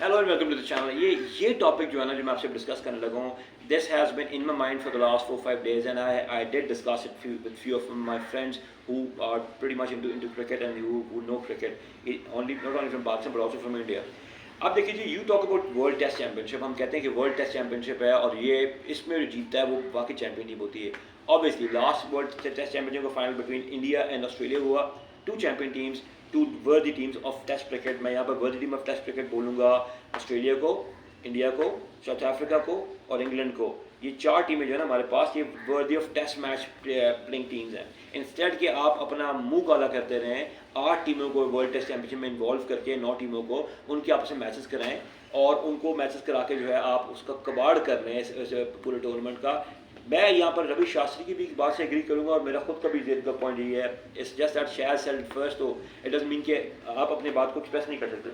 Hello and welcome to the channel. ये topic जो है ना, जो मैं आपसे डिस्कस करने लगा हूँ, this has been in my mind for the last 4-5 days and I did discuss it with few of my friends who are pretty much into cricket and who know cricket, only not only from Pakistan but also from India. अब देखिए जी, you talk about world test championship, हम कहते हैं कि world test championship है और ये इसमें जो जीतता है वो वाकई चैंपियन टीम होती है। Obviously last world test championship का final between India and Australia हुआ, two champion teams, two worthy teams of test cricket. मैं यहाँ पर worthy team of test cricket बोलूँगा ऑस्ट्रेलिया को, इंडिया को, साउथ अफ्रीका को और इंग्लैंड को। ये चार टीमें जो है ना हमारे पास, ये worthy of test match playing teams हैं। इंस्टेड कि आप अपना मुंह काला करते रहें, 8 टीमों को वर्ल्ड टेस्ट चैंपियनशिप में इन्वॉल्व करके 9 टीमों को उनके आपस में मैचेस कराएं और उनको मैचेस करा के जो है आप उसका कबाड़ कर रहे हैं इस पूरे टूर्नामेंट का। मैं यहाँ पर रवि शास्त्री की भी बात से एग्री करूँगा और मेरा खुद का भी जेद का पॉइंट ये है, it's just that she's said first, तो इट डजंट मीन कि आप अपनी बात को एक्सप्रेस नहीं कर सकते।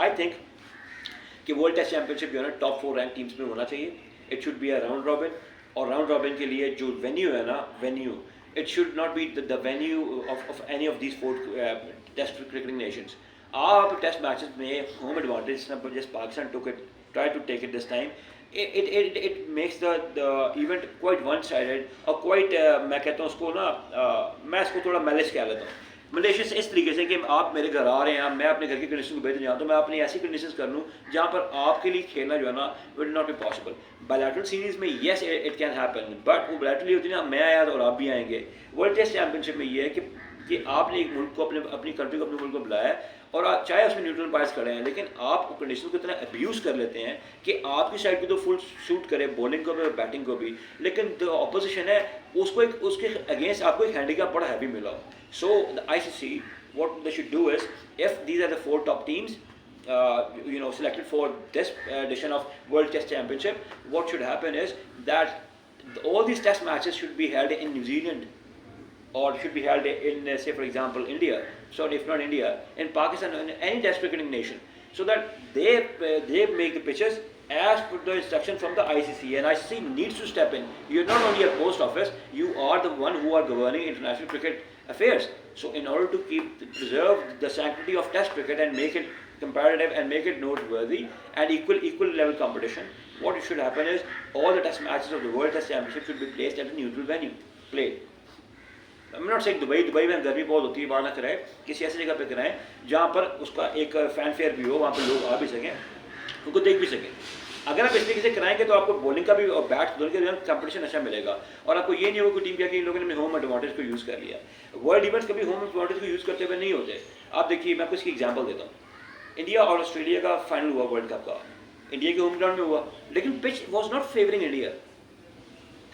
आई थिंक कि वर्ल्ड टेस्ट चैंपियनशिप जो है ना टॉप 4 रैंक टीम्स में होना चाहिए। It should be a round robin, और राउंड रॉबिन के लिए जो वेन्यू है ना, venue it should not be the venue of any of these 4 test cricketing nations. आप टेस्ट मैचेस में home advantage just Pakistan took it, try to take it this time, it makes the event quite one-sided और quite मैं कहता हूँ उसको ना मैं इसको थोड़ा मैलिश कह लेता हूँ। मलेशियस इस तरीके से कि आप मेरे घर आ रहे हैं, मैं अपने घर की कंडीशन को भेजने जाऊँ तो मैं अपनी ऐसी कंडीशंस कर लूँ जहाँ पर आपके लिए खेलना जो है ना will not be possible. Bilateral series में yes it can happen, but वो बायलैटरली होती है ना, मैं आया और आप भी आएंगे। वर्ल्ड टेस्ट चैंपियनशिप में ये है कि आपने एक मुल्क को अपनी कंट्री को अपने मुल्क को बुलाया और चाहे उसमें न्यूट्रल बायस खड़े हैं, लेकिन आप कंडीशन को इतना अब्यूज़ कर लेते हैं कि आपकी साइड को तो फुल सूट करे, बॉलिंग को भी और बैटिंग को भी, लेकिन जो ऑपोजिशन है उसको उसके अगेंस्ट आपको एक हैंडीकैप बड़ा हैवी मिला। So the ICC what they should do is, if these are the 4 top teams selected for this edition of World Test Championship, what should happen is that all these test matches should be held in New Zealand or should be held in say for example India, so if not India, in Pakistan, in any test cricketing nation, so that they make the pitches as per the instruction from the ICC, and ICC needs to step in. You're not only a post office, you are the one who are governing international cricket affairs. So in order to preserve the sanctity of test cricket and make it competitive and make it noteworthy and equal level competition, what should happen is all the test matches of the World Test Championship should be placed at a neutral venue, played. I'm not saying Dubai में गर्मी बहुत होती है, वहाँ ना कराए, किसी ऐसी जगह पे कराएं जहाँ पर उसका एक फैन फेयर भी हो, वहाँ पर लोग आ भी सकें, उनको देख भी सकें। अगर आप इस तरीके से कराएंगे तो आपको बॉलिंग का भी और बैट दोनों के कंपटीशन अच्छा मिलेगा और आपको ये नहीं होगा कि टीम क्या कि इन लोगों ने होम एडवांटेज को यूज़ कर लिया। वर्ल्ड इवेंट्स कभी होम एडवांटेज को यूज़ करते हुए नहीं होते। आप देखिए, मैं आपको इसकी एग्जाम्पल देता हूँ। इंडिया और ऑस्ट्रेलिया का फाइनल हुआ वर्ल्ड कप का, इंडिया के होम ग्राउंड में हुआ, लेकिन pitch was not favouring India.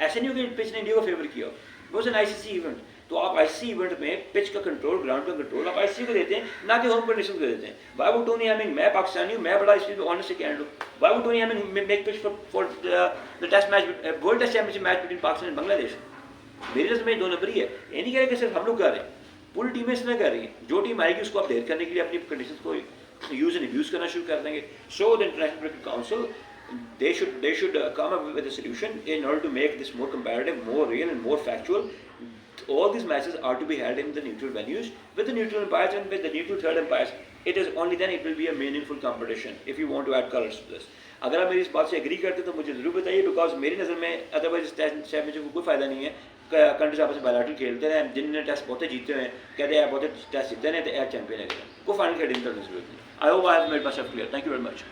ऐसे नहीं हो कि पिच ने इंडिया को फेवर किया, वॉज एन ICC इवेंट। तो आप ICC इवेंट में पिच का कंट्रोल, ग्राउंड का कंट्रोल आप ICC को देते हैं, ना कि होम कंडीशन को देते हैं। व्हाई वुड टोनी हैमिंग, मैं पाकिस्तानी हूँ, मैं बड़ा इस चीज़ पे ऑनेस्ट कैंड हूँ, why would Tony Hemming make pitch for the test match, world test championship match between Pakistan and Bangladesh? मेरी नजर में 2 नंबर ही है। ये नहीं कह रहे कि सिर्फ हम लोग कर रहे हैं, पूरी टीमें इसमें कर रही हैं। जो टीम आएगी उसको आप ढेर करने के लिए अपनी कंडीशन को यूज़ एंड अब्यूज़ करना शुरू कर देंगे। So the international cricket council, they should come up with a solution in order to make this more competitive, more real and more factual. All these matches are to be held in the neutral venues with the neutral umpires and with the neutral third umpires. It is only then it will be a meaningful competition if you want to add colors to this. अगर आप मेरी इस बात से agree करते तो मुझे ज़रूर बताइए, बिकॉज मेरी नज़र में अदरवाइज इस टेस्ट चैंपियनशिप को कोई फ़ायदा नहीं है। कंट्रीज आपस में बायलैटरल खेलते हैं, जिनने टेस्ट बहुत जीते हुए हैं, कहते हैं बहुत टेस्ट जीते हैं तो एयर चैंपियन है, कोई फाइनल खेलने की जरूरत नहीं। I hope I have made my self clear. Thank you very much.